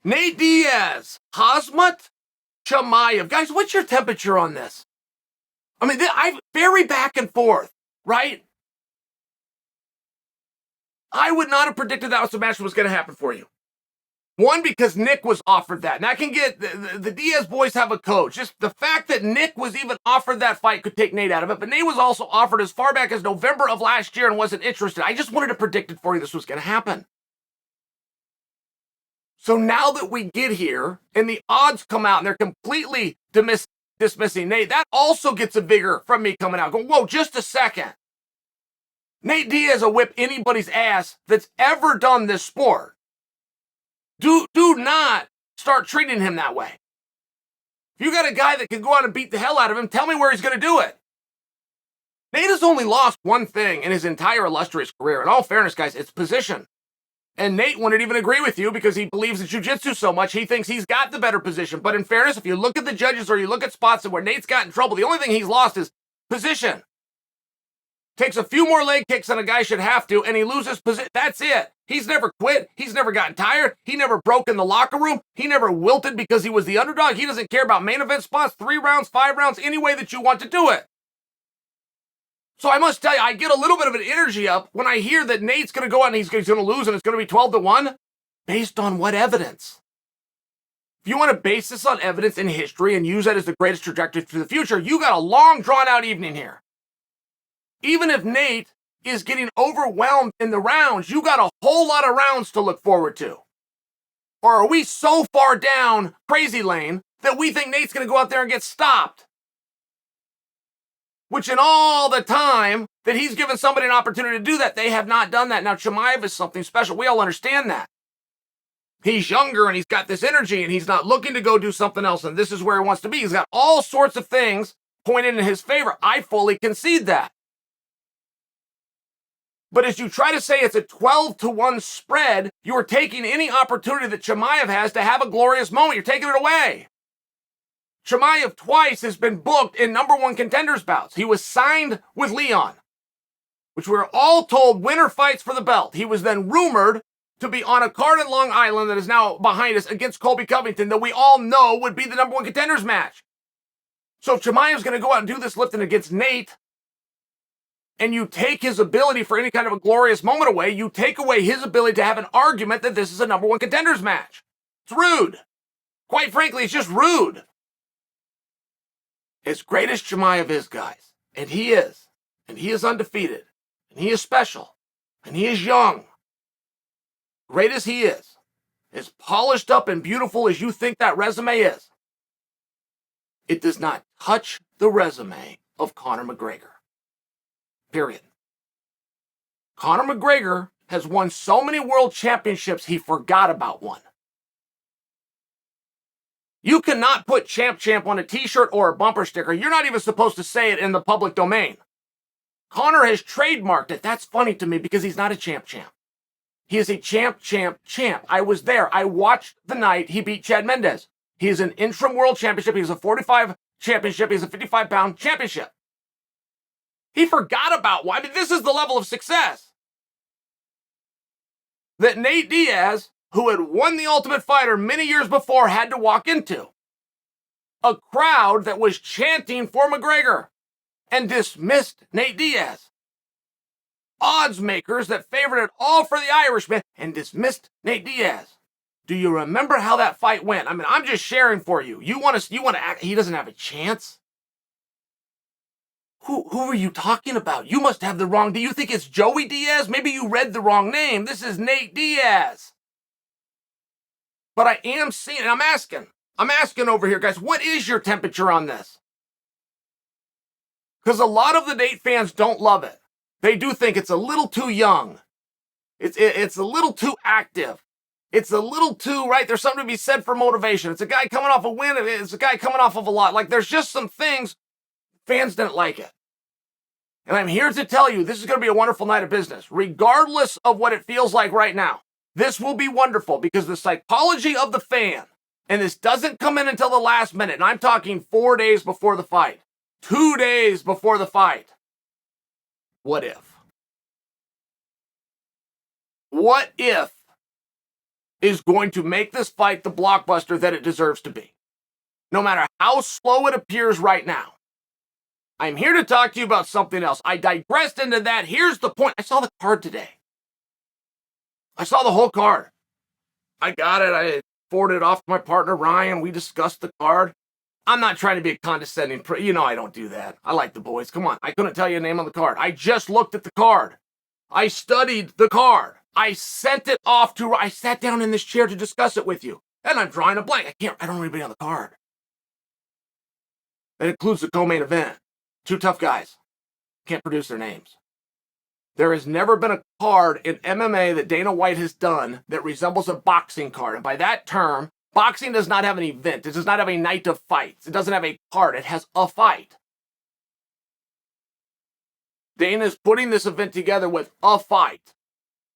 Nate Diaz, Khamzat Chimaev. Guys, what's your temperature on this? I mean, I'm very back and forth, right? I would not have predicted that was the match that was going to happen for you. One, because Nick was offered that. And I can get, the Diaz boys have a coach. Just the fact that Nick was even offered that fight could take Nate out of it. But Nate was also offered as far back as November of last year and wasn't interested. I just wanted to predict it for you this was going to happen. So now that we get here and the odds come out and they're completely dismissing Nate, that also gets a vigor from me coming out. Going, whoa, just a second. Nate Diaz will whip anybody's ass that's ever done this sport. Do not start treating him that way. If you got a guy that can go out and beat the hell out of him, tell me where he's going to do it. Nate has only lost one thing in his entire illustrious career. In all fairness, guys, it's position. And Nate wouldn't even agree with you because he believes in jiu-jitsu so much, he thinks he's got the better position. But in fairness, if you look at the judges or you look at spots where Nate's got in trouble, the only thing he's lost is position. Takes a few more leg kicks than a guy should have to, and he loses position. That's it. He's never quit. He's never gotten tired. He never broke in the locker room. He never wilted because he was the underdog. He doesn't care about main event spots, 3 rounds, 5 rounds, any way that you want to do it. So I must tell you, I get a little bit of an energy up when I hear that Nate's going to go out and he's going to lose and it's going to be 12-1. Based on what evidence? If you want to base this on evidence in history and use that as the greatest trajectory to the future, you got a long, drawn-out evening here. Even if Nate is getting overwhelmed in the rounds, you got a whole lot of rounds to look forward to. Or are we so far down crazy lane that we think Nate's going to go out there and get stopped? Which in all the time that he's given somebody an opportunity to do that, they have not done that. Now, Chimaev is something special. We all understand that. He's younger and he's got this energy and he's not looking to go do something else. And this is where he wants to be. He's got all sorts of things pointed in his favor. I fully concede that. But as you try to say it's a 12-1 spread, you are taking any opportunity that Chimaev has to have a glorious moment. You're taking it away. Chimaev twice has been booked in #1 contenders bouts. He was signed with Leon, which we were all told winner fights for the belt. He was then rumored to be on a card in Long Island that is now behind us against Colby Covington that we all know would be the #1 contenders match. So if Chimaev's going to go out and do this lifting against Nate, and you take his ability for any kind of a glorious moment away, you take away his ability to have an argument that this is a #1 contenders match. It's rude. Quite frankly, it's just rude. As great as Chimaev is, guys, and he is undefeated, and he is special, and he is young, great as he is, as polished up and beautiful as you think that resume is, it does not touch the resume of Conor McGregor. Period. Conor McGregor has won so many world championships, he forgot about one. You cannot put champ on a t-shirt or a bumper sticker. You're not even supposed to say it in the public domain. Conor has trademarked it. That's funny to me because he's not a champ. He is a champ. I was there. I watched the night he beat Chad Mendes. He is an interim world championship. He has a 45 championship. He has a 55-pound championship. He forgot about why. I mean, this is the level of success that Nate Diaz, who had won the Ultimate Fighter many years before, had to walk into. A crowd that was chanting for McGregor and dismissed Nate Diaz. Odds makers that favored it all for the Irishman and dismissed Nate Diaz. Do you remember how that fight went? I mean, I'm just sharing for you. You want to act, he doesn't have a chance? Who are you talking about? You must have the wrong, do you think it's Joey Diaz? Maybe you read the wrong name. This is Nate Diaz. But I am seeing, and I'm asking over here, guys, what is your temperature on this? Because a lot of the Nate fans don't love it. They do think it's a little too young. It's a little too active. It's a little too, right? There's something to be said for motivation. It's a guy coming off a win. It's a guy coming off of a lot. Like, there's just some things, fans didn't like it. And I'm here to tell you, this is going to be a wonderful night of business. Regardless of what it feels like right now, this will be wonderful because the psychology of the fan, and this doesn't come in until the last minute, and I'm talking 4 days before the fight, 2 days before the fight. What if? What if is going to make this fight the blockbuster that it deserves to be, no matter how slow it appears right now. I'm here to talk to you about something else. I digressed into that. Here's the point. I saw the card today. I saw the whole card. I got it. I forwarded it off to my partner, Ryan. We discussed the card. I'm not trying to be a condescending you know I don't do that. I like the boys. Come on. I couldn't tell you a name on the card. I just looked at the card. I studied the card. I sent it off to... I sat down in this chair to discuss it with you. And I'm drawing a blank. I don't know anybody on the card. That includes the co-main event. 2 tough guys. Can't produce their names. There has never been a card in MMA that Dana White has done that resembles a boxing card. And by that term, boxing does not have an event. It does not have a night of fights. It doesn't have a card. It has a fight. Dana is putting this event together with a fight.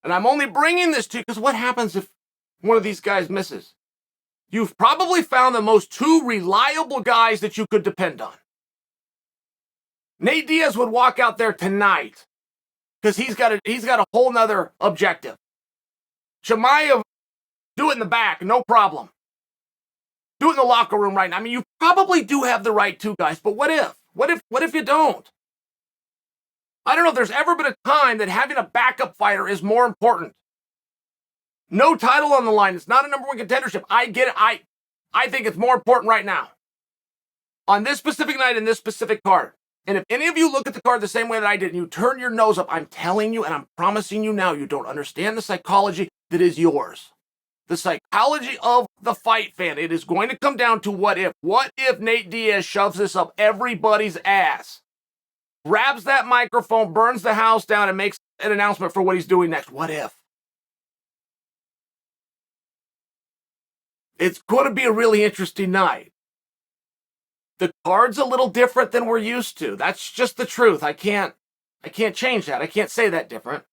And I'm only bringing this to you because what happens if one of these guys misses? You've probably found the most 2 reliable guys that you could depend on. Nate Diaz would walk out there tonight because he's got a whole nother objective. Chimaev, do it in the back, no problem. Do it in the locker room right now. I mean, you probably do have the right 2 guys, but what if? What if you don't? I don't know if there's ever been a time that having a backup fighter is more important. No title on the line. It's not a number 1 contendership. I get it. I think it's more important right now. On this specific night in this specific card. And if any of you look at the card the same way that I did and you turn your nose up, I'm telling you and I'm promising you now, you don't understand the psychology that is yours. The psychology of the fight fan. It is going to come down to what if. What if Nate Diaz shoves this up everybody's ass? Grabs that microphone, burns the house down, and makes an announcement for what he's doing next. What if? It's going to be a really interesting night. The card's a little different than we're used to. That's just the truth. I can't change that. I can't say that different.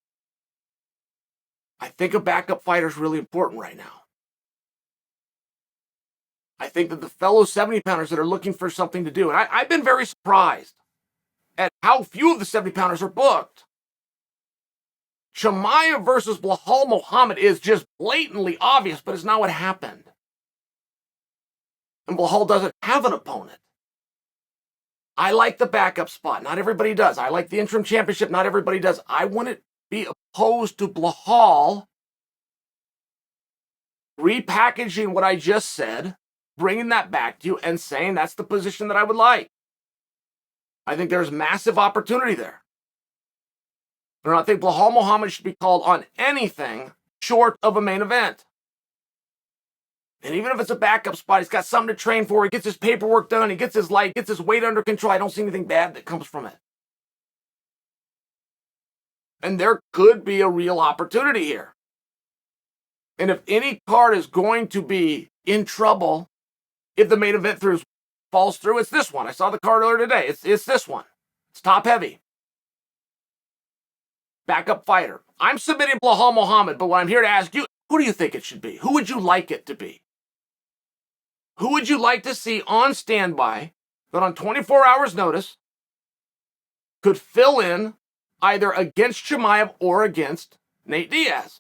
I think a backup fighter is really important right now. I think that the fellow 70-pounders that are looking for something to do, and I've been very surprised at how few of the 70-pounders are booked. Chimaev versus Belal Muhammad is just blatantly obvious, but it's not what happened. And Belal doesn't have an opponent. I like the backup spot. Not everybody does. I like the interim championship. Not everybody does. I wouldn't be opposed to Belal repackaging what I just said, bringing that back to you, and saying that's the position that I would like. I think there's massive opportunity there. I don't think Belal Muhammad should be called on anything short of a main event. And even if it's a backup spot, he's got something to train for. He gets his paperwork done. He gets his life, gets his weight under control. I don't see anything bad that comes from it. And there could be a real opportunity here. And if any card is going to be in trouble, if the main event falls through, it's this one. I saw the card earlier today. It's this one. It's top heavy. Backup fighter. I'm submitting Belal Muhammad, but what I'm here to ask you, who do you think it should be? Who would you like it to be? Who would you like to see on standby that on 24 hours notice could fill in either against Chimaev or against Nate Diaz?